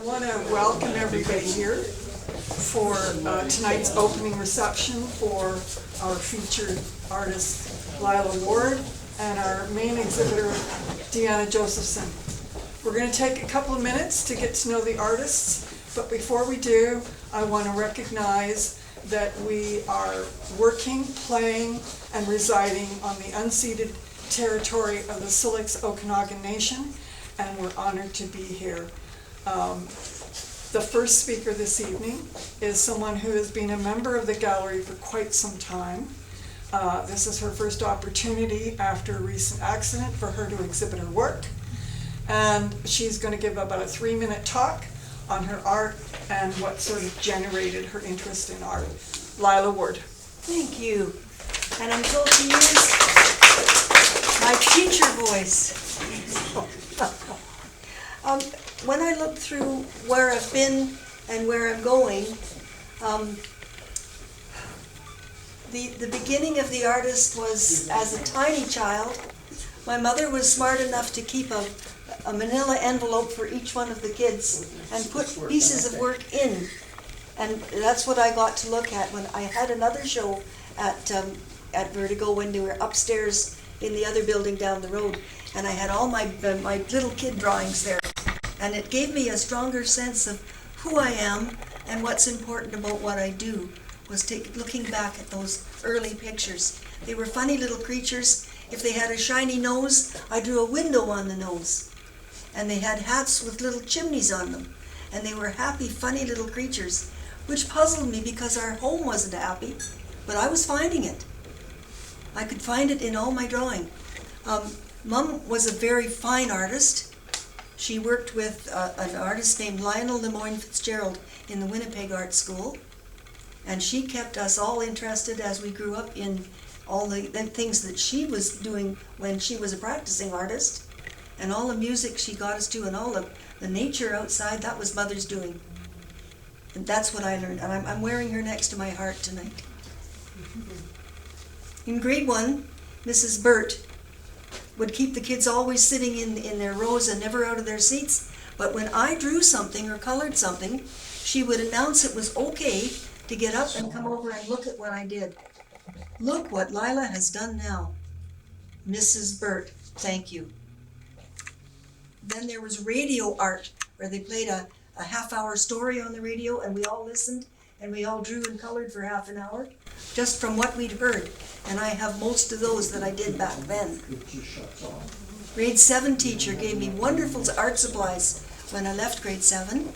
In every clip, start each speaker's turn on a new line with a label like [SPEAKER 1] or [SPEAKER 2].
[SPEAKER 1] want to welcome everybody here for tonight's opening reception for our featured artist, Leila Ward, and our main exhibitor, Deanna Josephson. We're going to take a couple of minutes to get to know the artists, but before we do, I want to recognize that we are working, playing, and residing on the unceded territory of the North Okanagan Nation, and we're honored to be here. The first speaker this evening is someone who has been a member of the gallery for quite some time. This is her first opportunity after a recent accident for her to exhibit her work, and she's going to give about a 3-minute talk on her art and what sort of generated her interest in art. Leila Ward.
[SPEAKER 2] Thank you. And I'm told to use my teacher voice. When I look through where I've been and where I'm going, the beginning of the artist was as a tiny child. My mother was smart enough to keep a manila envelope for each one of the kids and put pieces of work in. And that's what I got to look at when I had another show at Vertigo when they were upstairs in the other building down the road. And I had all my little kid drawings there. And it gave me a stronger sense of who I am and what's important about what I do, was looking back at those early pictures. They were funny little creatures. If they had a shiny nose, I drew a window on the nose. And they had hats with little chimneys on them. And they were happy, funny little creatures, which puzzled me because our home wasn't happy, but I was finding it. I could find it in all my drawing. Mom was a very fine artist. She worked with an artist named Lionel Lemoyne Fitzgerald in the Winnipeg Art School, and she kept us all interested as we grew up in all the things that she was doing when she was a practicing artist, and all the music she got us to, and all the nature outside, that was Mother's doing. And that's what I learned, and I'm wearing her next to my heart tonight. In grade 1, Mrs. Burt would keep the kids always sitting in their rows and never out of their seats. But when I drew something or colored something, she would announce it was okay to get up and come over and look at what I did. Look what Leila has done now. Mrs. Burt, thank you. Then there was radio art, where they played a half-hour story on the radio, and we all listened, and we all drew and colored for half an hour, just from what we'd heard. And I have most of those that I did back then. Grade 7 teacher gave me wonderful art supplies when I left grade 7.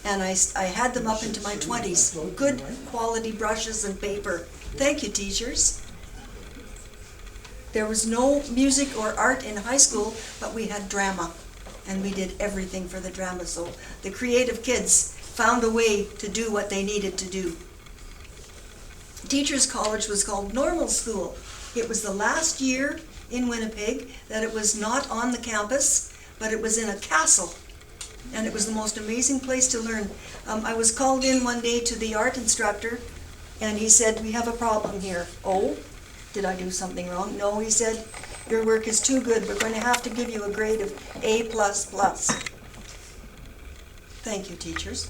[SPEAKER 2] And I had them up into my 20s. Good quality brushes and paper. Thank you, teachers. There was no music or art in high school, but we had drama. And we did everything for the drama. So the creative kids found a way to do what they needed to do. Teachers' College was called Normal School. It was the last year in Winnipeg that it was not on the campus, but it was in a castle. And it was the most amazing place to learn. I was called in one day to the art instructor, and he said, "We have a problem here." Oh, did I do something wrong? No, he said, "Your work is too good. We're going to have to give you a grade of A++. Thank you, teachers.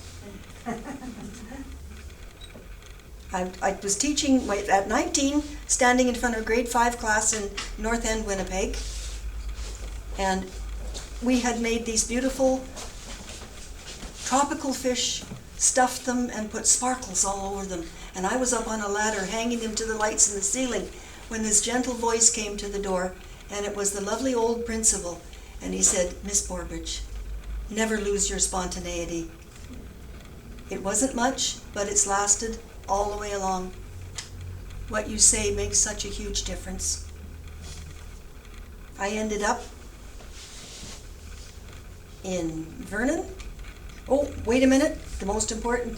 [SPEAKER 2] I was teaching at 19, standing in front of a grade 5 class in North End, Winnipeg, and we had made these beautiful tropical fish, stuffed them, and put sparkles all over them. And I was up on a ladder hanging them to the lights in the ceiling when this gentle voice came to the door, and it was the lovely old principal, and he said, "Miss Borbridge, never lose your spontaneity." It wasn't much, but it's lasted all the way along. What you say makes such a huge difference. I ended up in Vernon. Oh, wait a minute. The most important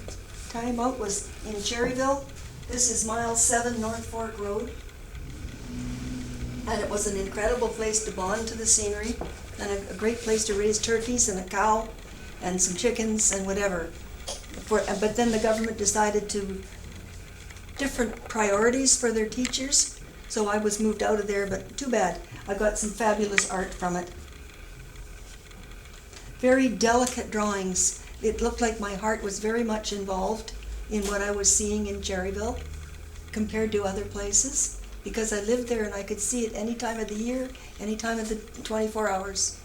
[SPEAKER 2] time out was in Cherryville. This is mile 7 North Fork Road. And it was an incredible place to bond to the scenery, and a great place to raise turkeys and a cow and some chickens and whatever. But then the government decided to different priorities for their teachers, so I was moved out of there, but too bad. I got some fabulous art from it. very delicate drawings. It looked like my heart was very much involved in what I was seeing in Cherryville compared to other places, because I lived there and I could see it any time of the year, any time of the 24 hours.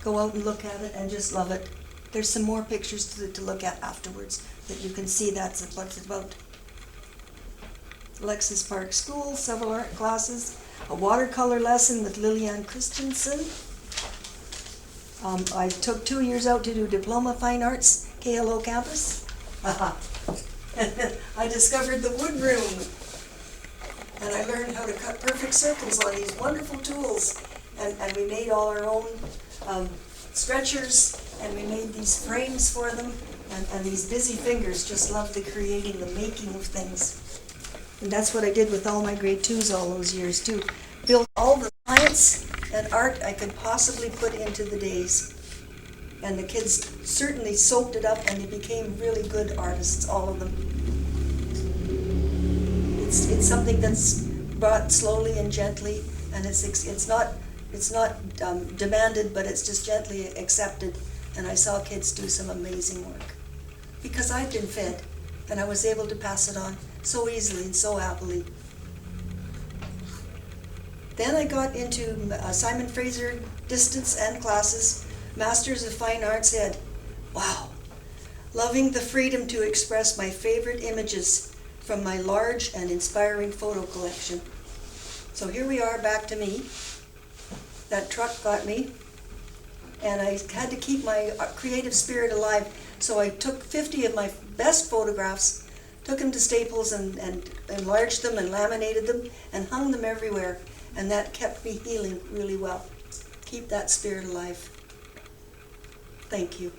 [SPEAKER 2] Go out and look at it and just love it. There's some more pictures to look at afterwards that you can see that's what it's about. Alexis Park School, several art classes, a watercolor lesson with Lillian Christensen. I took 2 years out to do Diploma Fine Arts, KLO campus. And then I discovered the wood room. And I learned how to cut perfect circles on these wonderful tools. And we made all our own stretchers, and we made these frames for them. And these busy fingers just loved the creating, the making of things. And that's what I did with all my grade 2s all those years too. Built all the science and art I could possibly put into the days. And the kids certainly soaked it up and they became really good artists, all of them. It's something that's brought slowly and gently, and it's not demanded, but it's just gently accepted. And I saw kids do some amazing work because I'd been fed, and I was able to pass it on so easily and so happily. Then I got into Simon Fraser distance and classes, Masters of Fine Arts Ed. Wow, loving the freedom to express my favorite images from my large and inspiring photo collection. So here we are, back to me. That truck got me, and I had to keep my creative spirit alive. So I took 50 of my best photographs, took them to Staples and enlarged them and laminated them and hung them everywhere. And that kept me healing really well. Keep that spirit alive. Thank you.